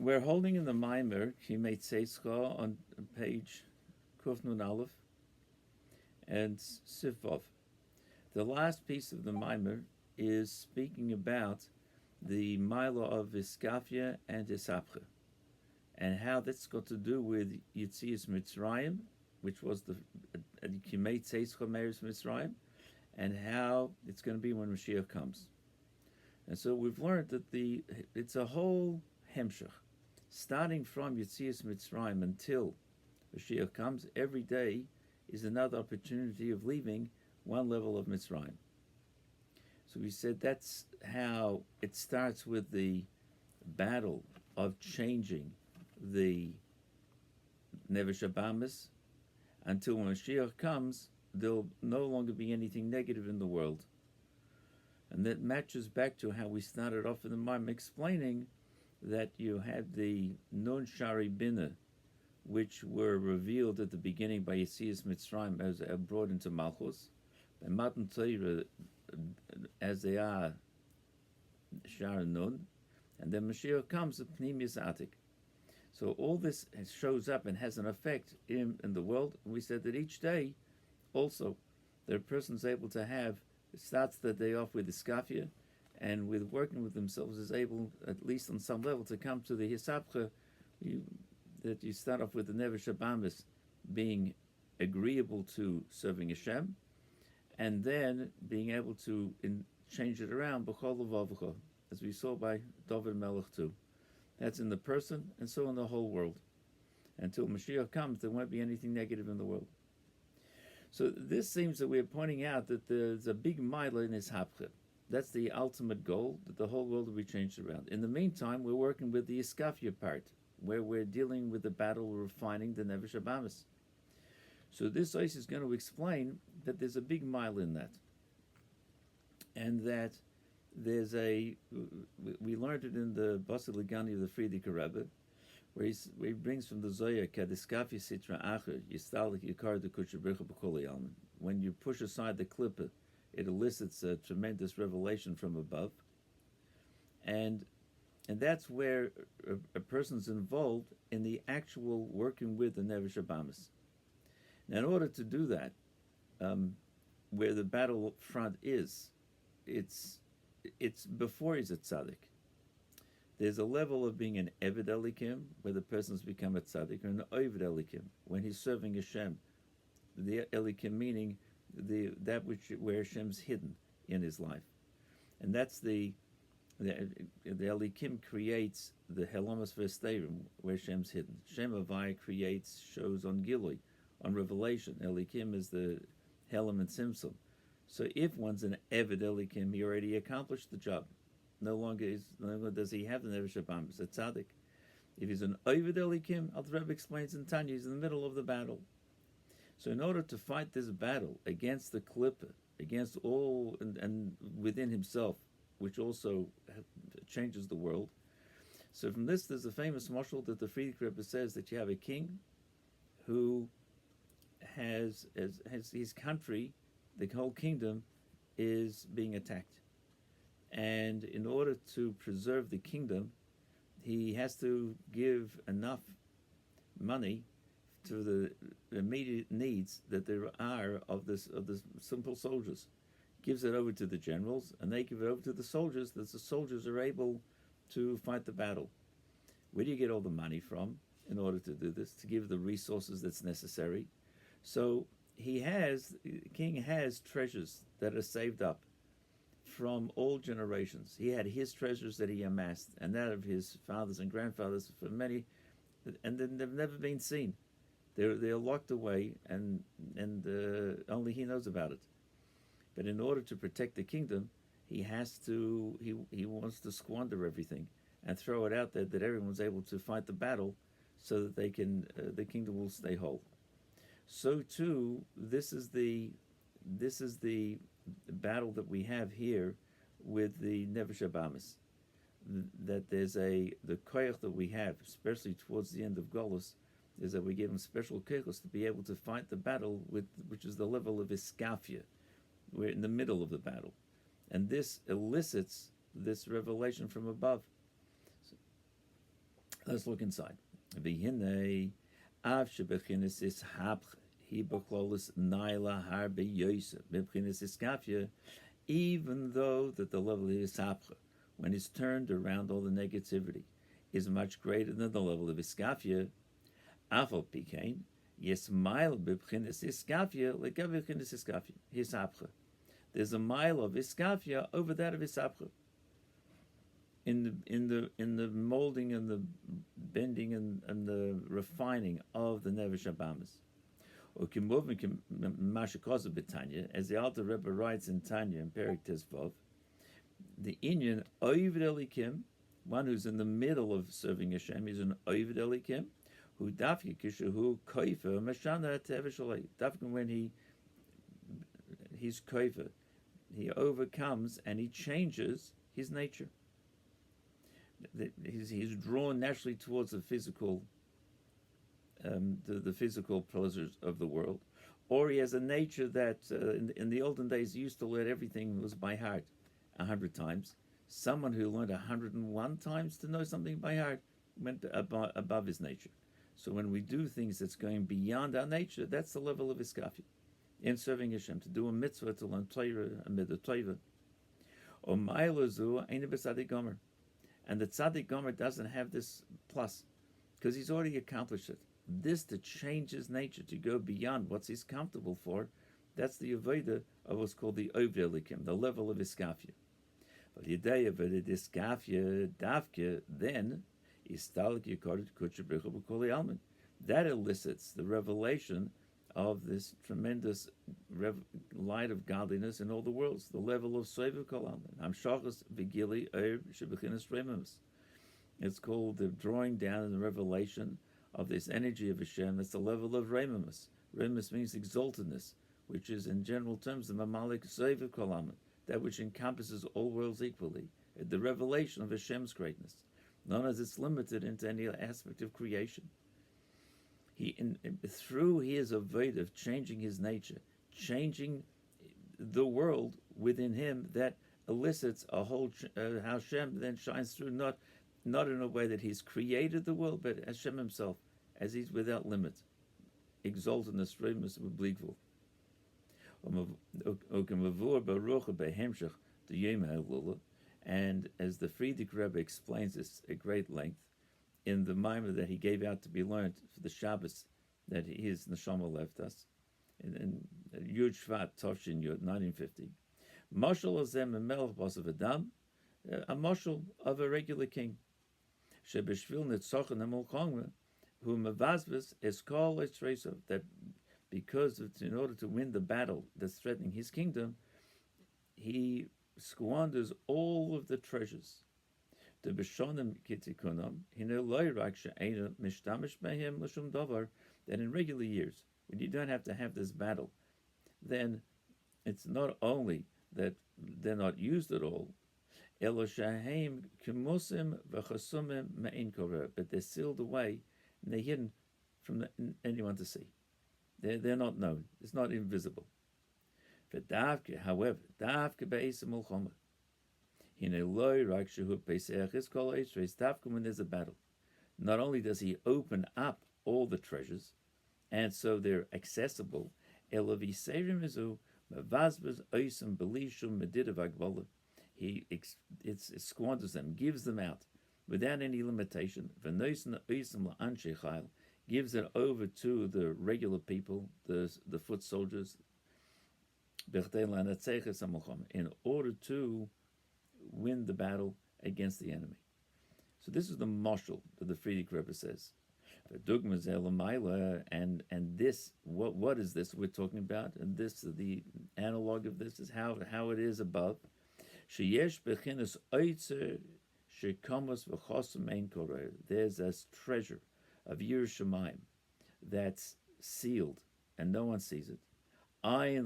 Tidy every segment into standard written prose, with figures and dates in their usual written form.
We're holding in the Maimer, Kimei Tzeitzcha, on page Kuf Nun Aleph and Sifov. The last piece of the Maimer is speaking about the Mila of Iskafia and Isapcha, and how that's got to do with Yitzias Mitzrayim, which was the Kimei Tzeitzcha Meres Mitzrayim, and how it's going to be when Mashiach comes. And so we've learned that it's a whole hemshach, starting from Yitzias Mitzrayim until Mashiach comes. Every day is another opportunity of leaving one level of Mitzrayim. So we said that's how it starts with the battle of changing the Nevesh Abamis until when Mashiach comes, there'll no longer be anything negative in the world. And that matches back to how we started off in the Maim explaining that you had the Nun Shari Bina, which were revealed at the beginning by Yitzias Mitzrayim as brought into Malchus, by Matan Torah as they are Shar Nun, and then Mashiach comes at Pnimius Atik. So all this shows up and has an effect in the world. We said that each day also the person's able to have, starts the day off with Iskafia, and with working with themselves is able, at least on some level, to come to the Hisapcha, that you start off with the Nevesh Abamis being agreeable to serving Hashem, and then being able to change it around, B'chol Levavcha, as we saw by David Melech too. That's in the person, and so in the whole world. Until Mashiach comes, there won't be anything negative in the world. So this seems that we're pointing out that there's a big mila in his hapcha. That's the ultimate goal, that the whole world will be changed around. In the meantime, we're working with the Iskafia part, where we're dealing with the battle of refining the Nevesh Abamis. So this ice is going to explain that there's a big mile in that. And that there's we learned it in the Basi Legani of the Frierdiker Rebbe, where he brings from the Zohar, Kadiskafi Sitra Acher, Yistalik Yikar de Kuchabricha B'Koli Alman. When you push aside the klippah, it elicits a tremendous revelation from above. And that's where a person's involved in the actual working with the Nevesh Abamis. Now, in order to do that, where the battle front is, it's before he's a tzaddik. There's a level of being an Eved Elikim, where the person's become a tzaddik, or an Oved Elikim, when he's serving Hashem. The Elikim meaning where Hashem's hidden in his life. And that's the Elikim creates the Helamas Vesterim, where Hashem's hidden. Shem Havai creates, shows on Gilui, on revelation. Elikim is the Helam and Simsim. So if one's an Eved Elikim, he already accomplished the job. No longer does he have the Nevesh Abamis, a tzaddik. If he's an Oved Elikim, Alter Rebbe explains in Tanya, he's in the middle of the battle. So in order to fight this battle against the klippah, against all, and within himself, which also changes the world. So from this, there's a famous mashal that the Frierdiker Rebbe says that you have a king who has his country, the whole kingdom, is being attacked. And in order to preserve the kingdom, he has to give enough money to the immediate needs that there are of the simple soldiers. Gives it over to the generals, and they give it over to the soldiers, that the soldiers are able to fight the battle. Where do you get all the money from in order to do this, to give the resources that's necessary? So the king has treasures that are saved up from all generations. He had his treasures that he amassed, and that of his fathers and grandfathers for many, and then they've never been seen. They're locked away, and only he knows about it. But in order to protect the kingdom, he wants to squander everything and throw it out there that everyone's able to fight the battle, so that the kingdom will stay whole. So too, this is the battle that we have here with the Nevesh Abamis. That there's the koyach that we have, especially towards the end of Golus, is that we give him special koyachos to be able to fight the battle which is the level of Iskafia. We're in the middle of the battle, and this elicits this revelation from above. Let's look inside. V'hinei av shebechinis is hapch hi b'chlolis naila harbe yosef b'chinis iskafia, even though that the level of ishapcha, when it's turned around all the negativity, is much greater than the level of iskafia, afal pikein yes mile b'chinis iskafia legav b'chinis iskafia hisapcha. There's a mile of iskafia over that of isapcha. In the molding and the bending and the refining of the Nevesh Abamas. As the Alter Rebbe writes in Tanya in Perek Tezvav, the Inyan Oived Elikim, one who's in the middle of serving Hashem, is an Oived Elikim, who dafke kishahu koifer mashana teveshalei. Dafke when he's koifer, he overcomes and he changes his nature. He's drawn naturally towards the physical, the physical pleasures of the world, or he has a nature that in the olden days used to learn everything was by heart 100 times. Someone who learned 101 times to know something by heart went above his nature. So when we do things that's going beyond our nature, that's the level of iskafi in serving Hashem. To do a mitzvah, to learn Torah, a mitzvah, or ma'ilazu ain't a tzaddik gomer. And the tzaddik gomer doesn't have this plus, because he's already accomplished it. This to change his nature, to go beyond what he's comfortable for, that's the avodah of what's called the oved elikim, the level of iskafia. But the idea of it, iskafia davke, then istalek yikodet kutcher brichel b'kol alman. That elicits the revelation of this tremendous light of godliness in all the worlds, the level of Soiva Kol Alman. Hamshachas Vigili Eir Shebechinas Rememus. It's called the drawing down and the revelation of this energy of Hashem. That's the level of Rememus. Rememus means exaltedness, which is in general terms the Mamalik Soiva Kol Alman, that which encompasses all worlds equally. The revelation of Hashem's greatness, not as it's limited into any aspect of creation. Through his avodah of changing his nature, changing the world within him, that elicits a whole Hashem then shines through, not in a way that he's created the world, but Hashem himself, as he's without limit, exaltedness, remus, ubligvul. And as the Frierdiker Rebbe explains this at great length, in the mimer that he gave out to be learned for the Shabbos that his neshama left us, in Yud Shvat Toshin Yud 1950, Moshel Azem Melech Basav Adam, a moshel of a regular king, Shebeshvil Netzochen Emolchongme, who Mavazvis is called Etzreisov, that because in order to win the battle that's threatening his kingdom, he squanders all of the treasures. The Beshonim Kitikunam, that in regular years, when you don't have to have this battle, then it's not only that they're not used at all, but they're sealed away and they're hidden from anyone to see. They're not known. It's not invisible. However, when there's a battle, not only does he open up all the treasures, and so they're accessible, he squanders them, gives them out without any limitation, gives it over to the regular people, the foot soldiers, in order to win the battle against the enemy. So this is the mashal that the Frierdiker Rebbe says. And this, what is this we're talking about? And this, the analog of this is how it is above. There's a treasure of Yerushalayim that's sealed and no one sees it. Only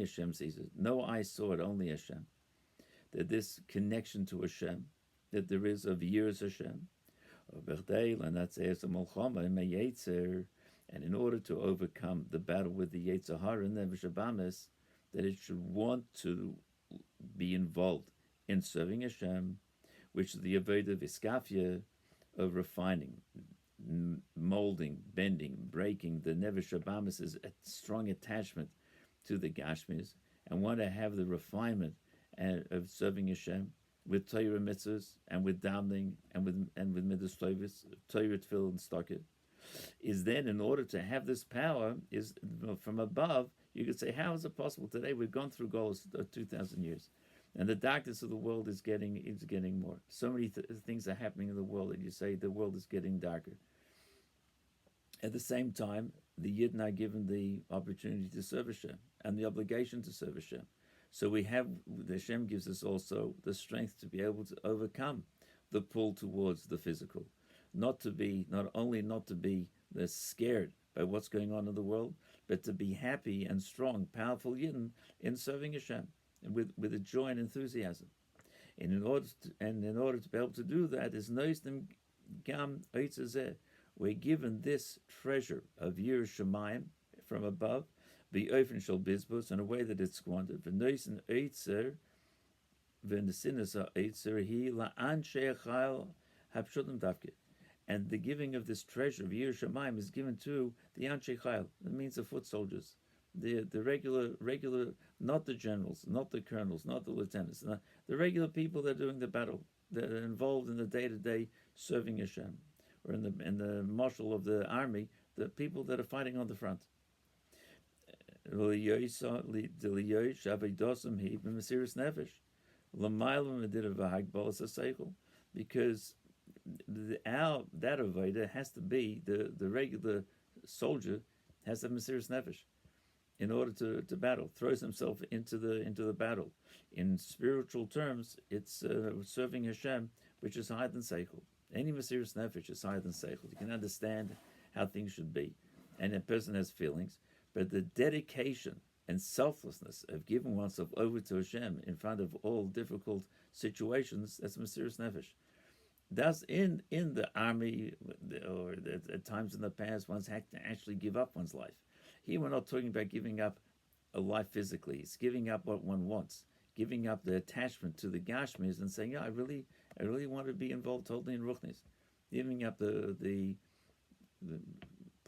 Hashem sees it. No eye saw it, only Hashem. That this connection to Hashem, that there is of years Hashem. And in order to overcome the battle with the Yetzer Hara and Nevesh Abamis, that it should want to be involved in serving Hashem which is the avodah viskafia of refining, molding, bending, breaking. The Nefesh Habamis is a strong attachment to the Gashmis and want to have the refinement of serving Hashem with Torah mitzvahs and with davening and with midas tovis, Torah tefillah and stocket. Is then, in order to have this power, is from above. You could say, how is it possible today? We've gone through Golos 2,000 years, and the darkness of the world is getting more. So many things are happening in the world that you say the world is getting darker. At the same time, the Yidden are given the opportunity to serve Hashem and the obligation to serve Hashem. So we have, the Hashem gives us also the strength to be able to overcome the pull towards the physical, not only not to be scared by what's going on in the world, but to be happy and strong, powerful Yidden in serving Hashem with a joy and enthusiasm. And in order to be able to do that, is noisdim gam oitzazeh. We're given this treasure of Yirah Shamayim from above, the ofen shel bizbos, in a way that it's squandered. V'noisen oitzer, v'nesinas ha'oitzer hi la'anshei chayil hapshutim davke. And the giving of this treasure of Yirah Shamayim is given to the Anshei Chayil. That means the foot soldiers, the regular, not the generals, not the colonels, not the lieutenants, the regular people that are doing the battle, that are involved in the day-to-day serving Hashem, or in the marshal of the army, the people that are fighting on the front. Because that avodah has to be the regular soldier has to have Mesiras Nefesh in order to battle, throws himself into the battle. In spiritual terms, it's serving Hashem, which is higher than Seichel. Any Mesiras Nefesh is higher than Seichel. You can understand how things should be, and a person has feelings, but the dedication and selflessness of giving oneself over to Hashem in front of all difficult situations, that's Mesiras Nefesh. Thus, in the army, or at times in the past, one's had to actually give up one's life. Here we're not talking about giving up a life physically. It's giving up what one wants, giving up the attachment to the Gashmis and saying, yeah, I really want to be involved totally in Ruchnis. Giving up the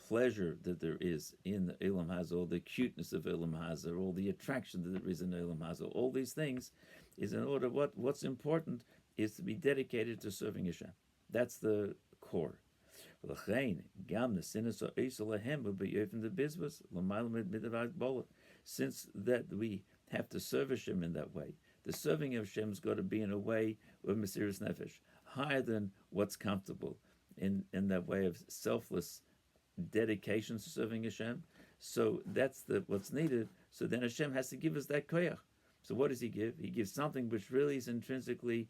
pleasure that there is in Elam Hazor, all the cuteness of Elam Hazor, all the attraction that there is in Elam Hazor, all these things is in order. What's important is to be dedicated to serving Hashem. That's the core. Since that we have to serve Hashem in that way, the serving of Hashem's got to be in a way of Mesiras Nefesh, higher than what's comfortable, in that way of selfless dedication to serving Hashem. So that's what's needed. So then Hashem has to give us that koyach. So what does He give? He gives something which really is intrinsically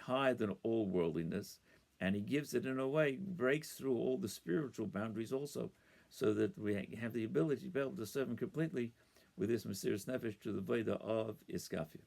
higher than all worldliness, and He gives it in a way, breaks through all the spiritual boundaries also, so that we have the ability to be able to serve Him completely with this Mesiras Nefesh to the Veda of Iskafia.